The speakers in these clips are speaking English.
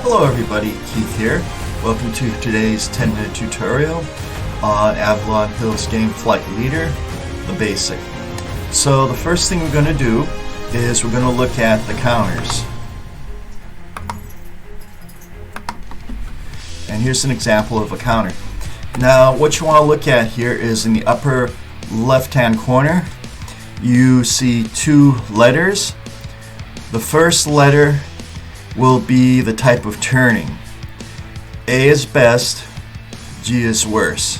Hello everybody, Keith here. Welcome to today's 10-minute tutorial on Avalon Hills Game Flight Leader, the basic. So the first thing we're going to do is we're going to look at the counters. And here's an example of a counter. Now what you want to look at here is in the upper left hand corner you see two letters. The first letter will be the type of turning. A is best, G is worse.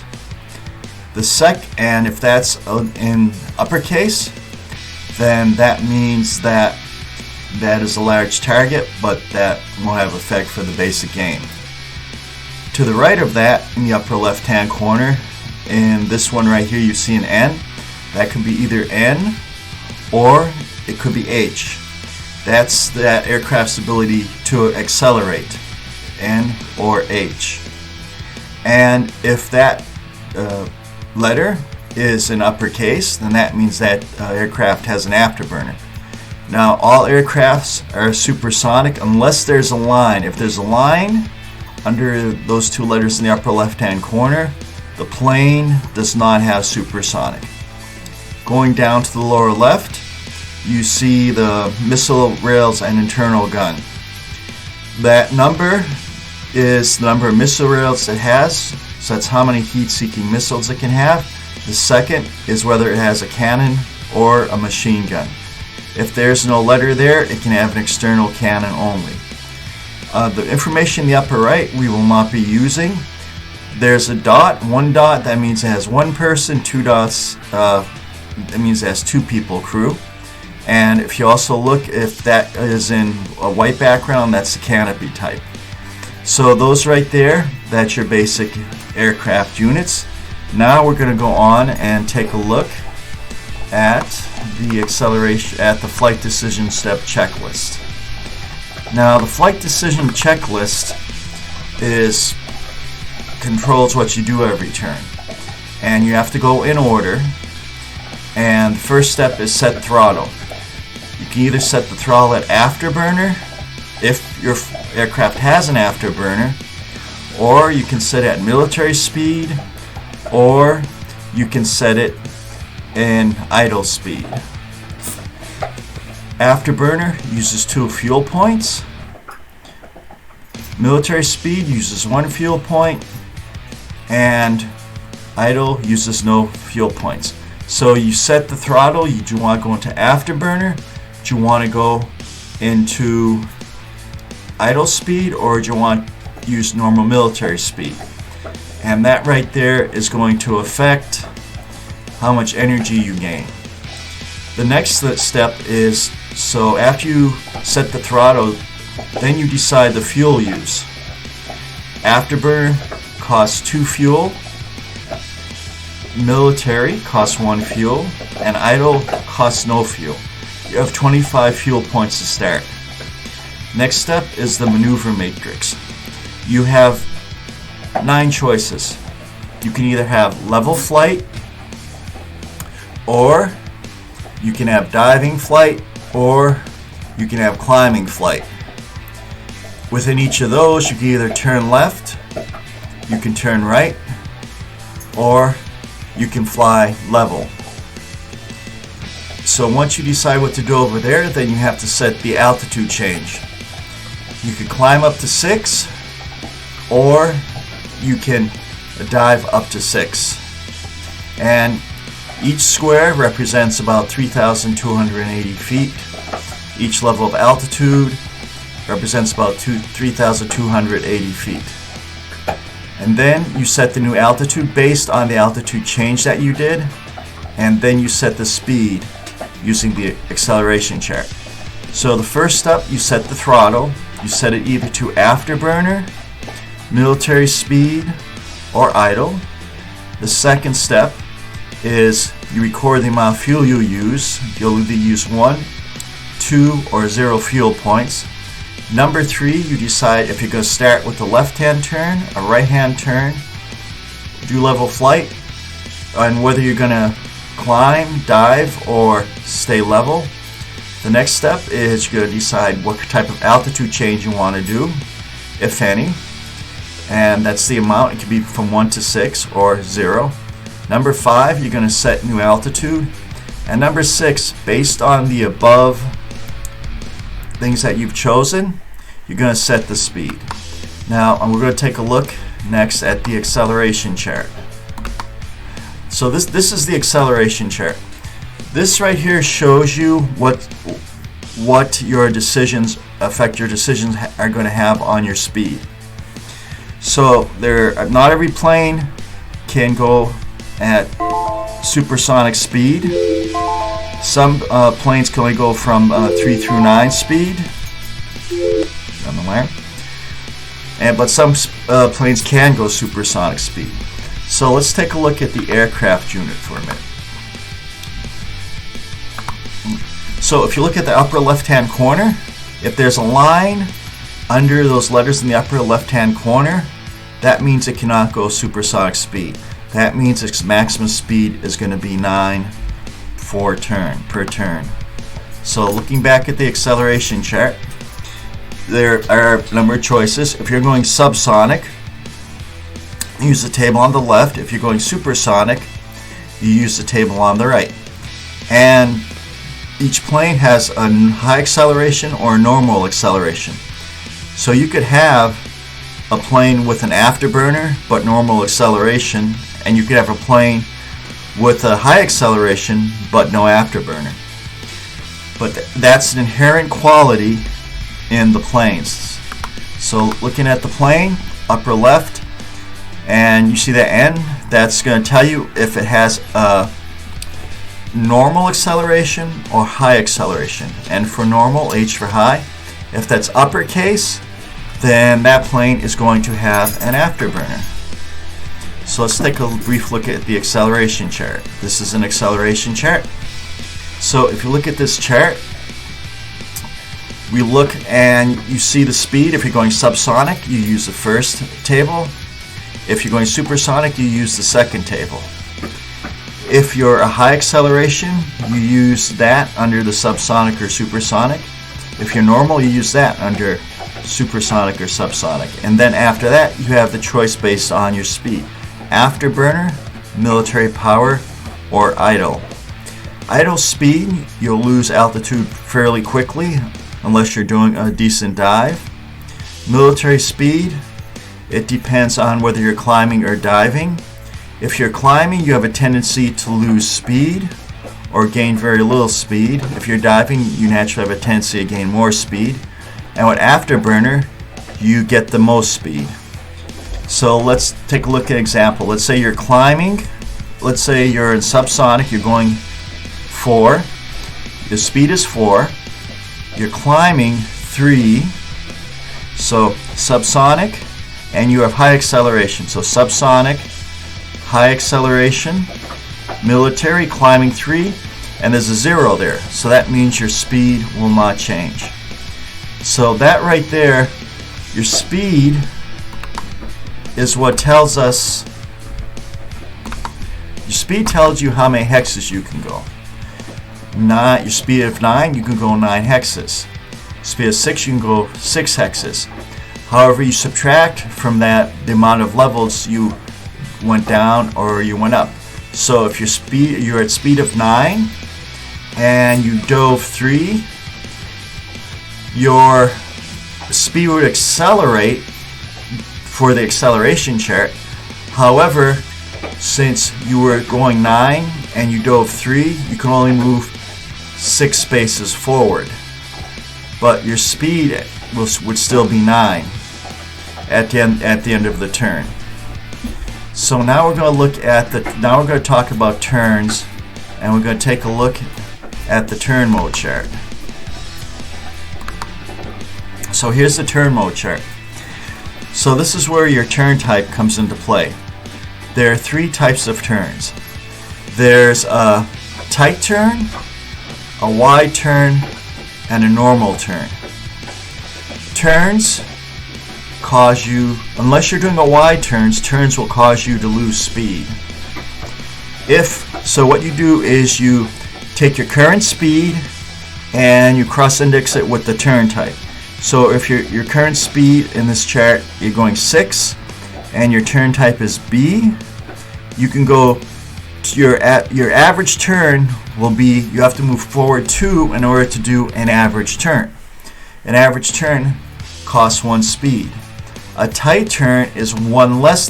And if that's in uppercase, then that means that is a large target, but that won't have effect for the basic game. To the right of that, in the upper left hand corner, in this one right here, you see an N. That could be either N or it could be H. That's that aircraft's ability to accelerate, N or H. And if that letter is in uppercase, then that means that aircraft has an afterburner. Now all aircrafts are supersonic unless there's a line. If there's a line under those two letters in the upper left hand corner, the plane does not have supersonic. Going down to the lower left, you see the missile rails and internal gun. That number is the number of missile rails it has, so that's how many heat-seeking missiles it can have. The second is whether it has a cannon or a machine gun. If there's no letter there, it can have an external cannon only. The information in the upper right we will not be using. There's a dot, one dot, that means it has one person, two dots, that means it has two people crew. And if you also look, if that is in a white background, that's the canopy type. So those right there, that's your basic aircraft units. Now we're going to go on and take a look at the flight decision step checklist. Now the flight decision checklist controls what you do every turn, and you have to go in order. And the first step is set throttle. You can either set the throttle at afterburner if your aircraft has an afterburner, or you can set it at military speed, or you can set it in idle speed. Afterburner uses 2 fuel points. Military speed uses 1 fuel point, and idle uses no fuel points. So you set the throttle. Do you want to go into afterburner? Do you want to go into idle speed, or do you want to use normal military speed? And that right there is going to affect how much energy you gain. The next step is, so after you set the throttle, then you decide the fuel use. Afterburner costs 2 fuel, military costs 1 fuel, and idle costs no fuel. You have 25 fuel points to start. Next step is the maneuver matrix. You have 9 choices. You can either have level flight, or you can have diving flight, or you can have climbing flight. Within each of those, you can either turn left, you can turn right, or you can fly level. So once you decide what to do over there, then you have to set the altitude change. You can climb up to 6, or you can dive up to 6. And each square represents about 3,280 feet. Each level of altitude represents about 3,280 feet. And then you set the new altitude based on the altitude change that you did, and then you set the speed using the acceleration chart. So the first step, you set the throttle. You set it either to afterburner, military speed, or idle. The second step is you record the amount of fuel you use. You'll either use 1, 2, or 0 fuel points. Number 3, you decide if you're going to start with a left-hand turn, a right-hand turn, do level flight, and whether you're going to climb, dive, or stay level. The next step is you're going to decide what type of altitude change you want to do. if any, and that's the amount. It could be from 1 to 6 or 0. Number 5, you're going to set new altitude. And number 6, based on the above things that you've chosen, you're going to set the speed. Now, we're going to take a look next at the acceleration chart. So this is the acceleration chart. This right here shows you what your decisions affect. Your decisions are going to have on your speed. So not every plane can go at supersonic speed. Some planes can only go from 3 through 9 speed. On the wire. But some planes can go supersonic speed. So let's take a look at the aircraft unit for a minute. So if you look at the upper left-hand corner, if there's a line under those letters in the upper left-hand corner, that means it cannot go supersonic speed. That means its maximum speed is going to be 9 per turn. So looking back at the acceleration chart, there are a number of choices. If you're going subsonic, use the table on the left. If you're going supersonic, you use the table on the right. And each plane has a high acceleration or a normal acceleration. So you could have a plane with an afterburner but normal acceleration, and you could have a plane with a high acceleration but no afterburner. But that's an inherent quality in the planes. So looking at the plane, upper left, and you see that N, that's going to tell you if it has a normal acceleration or high acceleration. N for normal, H for high. If that's uppercase, then that plane is going to have an afterburner. So let's take a brief look at the acceleration chart. This is an acceleration chart. So if you look at this chart, we look and you see the speed. If you're going subsonic, you use the first table. If you're going supersonic, you use the second table. If you're a high acceleration, you use that under the subsonic or supersonic. If you're normal, you use that under supersonic or subsonic. And then after that, you have the choice based on your speed. Afterburner, military power, or idle. Idle speed, you'll lose altitude fairly quickly unless you're doing a decent dive. Military speed, it depends on whether you're climbing or diving. If you're climbing, you have a tendency to lose speed or gain very little speed. If you're diving, you naturally have a tendency to gain more speed. And with afterburner, you get the most speed. So let's take a look at an example. Let's say you're climbing. Let's say you're in subsonic. You're going 4. The speed is 4. You're climbing 3. So subsonic, and you have high acceleration. So subsonic, high acceleration, military, climbing 3, and there's a 0 there. So that means your speed will not change. So that right there, your speed is what tells us, your speed tells you how many hexes you can go. Your speed of 9, you can go 9 hexes. Speed of 6, you can go 6 hexes. However, you subtract from that the amount of levels you went down or you went up. So if you're at speed of 9 and you dove 3, your speed would accelerate for the acceleration chart. However, since you were going 9 and you dove 3, you can only move 6 spaces forward. But your speed would still be 9 at the end of the turn. So now we're going to look at now we're going to talk about turns, and we're going to take a look at the turn mode chart. So here's the turn mode chart. So this is where your turn type comes into play. There are 3 types of turns. There's a tight turn, a wide turn, and a normal turn. Turns cause you, unless you're doing a wide turns will cause you to lose speed. So what you do is you take your current speed and you cross-index it with the turn type. So if your current speed in this chart, you're going 6, and your turn type is B, you can go to your average turn will be, you have to move forward 2 in order to do an average turn. An average turn costs 1 speed. A tight turn is one less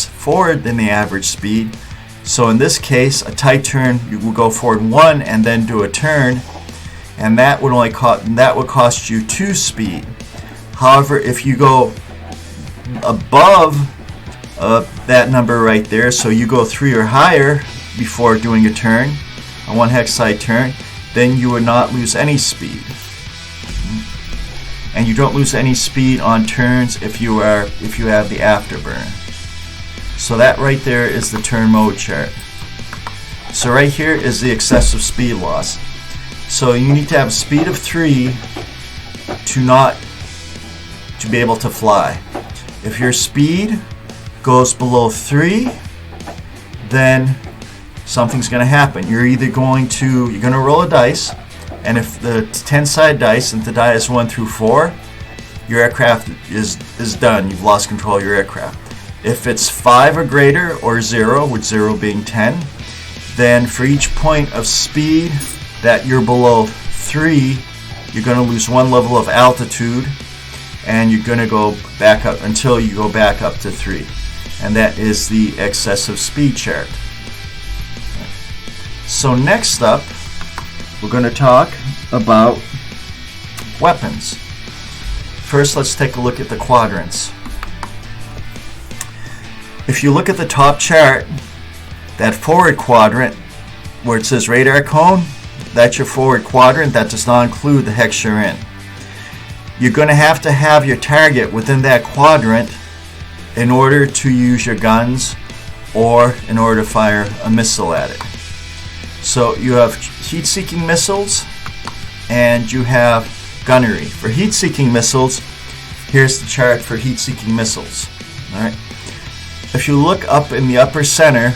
forward than the average speed. So in this case, a tight turn, you will go forward 1 and then do a turn, and that would cost you 2 speed. However, if you go above that number right there, so you go 3 or higher before doing a turn, a 1 hex side turn, then you would not lose any speed. And you don't lose any speed on turns if you have the afterburn. So that right there is the turn mode chart. So right here is the excessive speed loss. So you need to have a speed of 3 to be able to fly. If your speed goes below 3, then something's going to happen. You're going to roll a dice, and if the 10-sided dice, and the die is 1 through 4, your aircraft is done. You've lost control of your aircraft. If it's 5 or greater, or 0, with 0 being 10, then for each point of speed that you're below 3, you're going to lose 1 level of altitude, and you're going to go back up until you go back up to 3. And that is the excessive speed chart. So next up, we're going to talk about weapons. First, let's take a look at the quadrants. If you look at the top chart, that forward quadrant where it says radar cone, that's your forward quadrant. That does not include the hex you're in. You're going to have your target within that quadrant in order to use your guns or in order to fire a missile at it. So you have heat-seeking missiles and you have gunnery. For heat-seeking missiles, here's the chart for heat-seeking missiles. All right. If you look up in the upper center,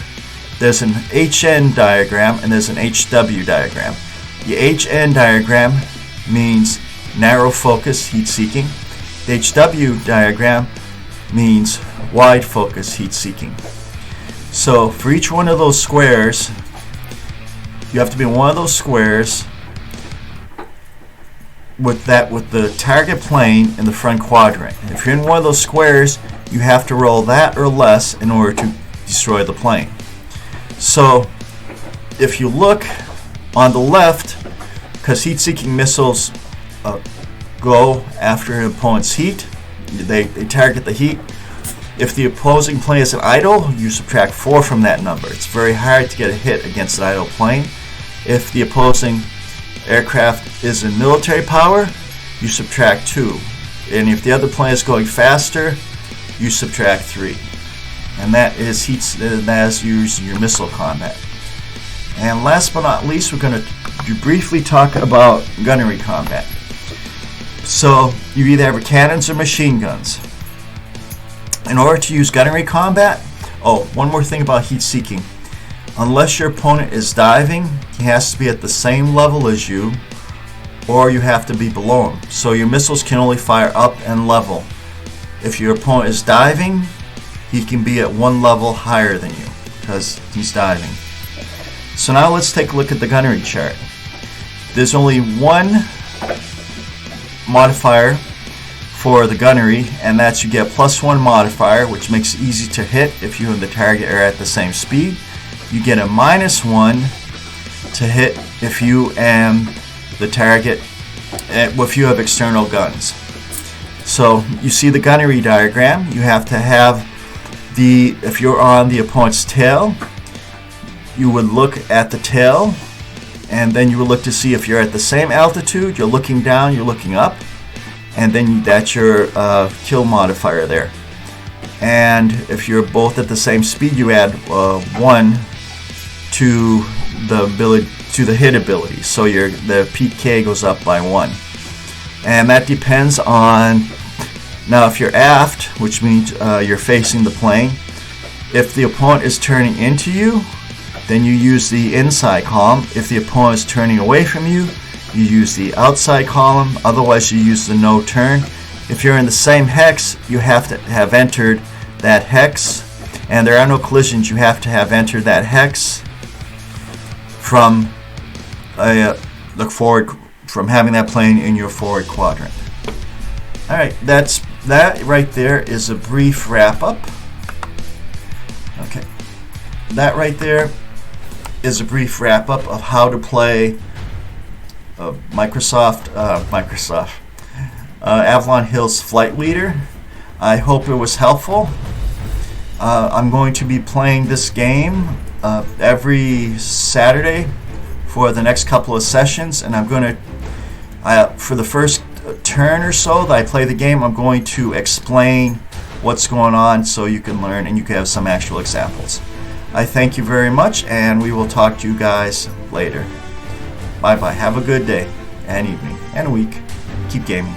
there's an HN diagram and there's an HW diagram. The HN diagram means narrow focus heat-seeking. The HW diagram means wide focus heat-seeking. So for each one of those squares, you have to be in one of those squares with the target plane in the front quadrant. And if you're in one of those squares, you have to roll that or less in order to destroy the plane. So if you look on the left, because heat-seeking missiles go after an opponent's heat, they target the heat. If the opposing plane is an idle, you subtract 4 from that number. It's very hard to get a hit against an idle plane. If the opposing aircraft is in military power, you subtract 2. And if the other plane is going faster, you subtract 3. And that is using your missile combat. And last but not least, we're going to briefly talk about gunnery combat. So you either have cannons or machine guns. In order to use gunnery combat, one more thing about heat seeking. Unless your opponent is diving, he has to be at the same level as you, or you have to be below him. So your missiles can only fire up and level. If your opponent is diving, he can be at 1 level higher than you because he's diving. So now let's take a look at the gunnery chart. There's only one modifier for the gunnery, and that's you get +1 modifier, which makes it easy to hit if you and the target are at the same speed. You get a -1 to hit if you and the target, if you have external guns. So you see the gunnery diagram. You have to have if you're on the opponent's tail, you would look at the tail, and then you would look to see if you're at the same altitude. You're looking down, you're looking up, and then that's your kill modifier there. And if you're both at the same speed, you add 1 to the hit ability. So the PK goes up by 1. And that depends on, now if you're aft, which means you're facing the plane, if the opponent is turning into you, then you use the inside column. If the opponent is turning away from you, you use the outside column, otherwise you use the no turn. If you're in the same hex, you have to have entered that hex, and there are no collisions. You have to have entered that hex from the forward, from having that plane in your forward quadrant. Alright, that right there is a brief wrap up. Okay, that right there is a brief wrap up of how to play Avalon Hill's Flight Leader. I hope it was helpful. I'm going to be playing this game every Saturday for the next couple of sessions, and I'm going to, for the first turn or so that I play the game, I'm going to explain what's going on so you can learn and you can have some actual examples. I thank you very much, and we will talk to you guys later. Bye bye. Have a good day and evening and week. Keep gaming.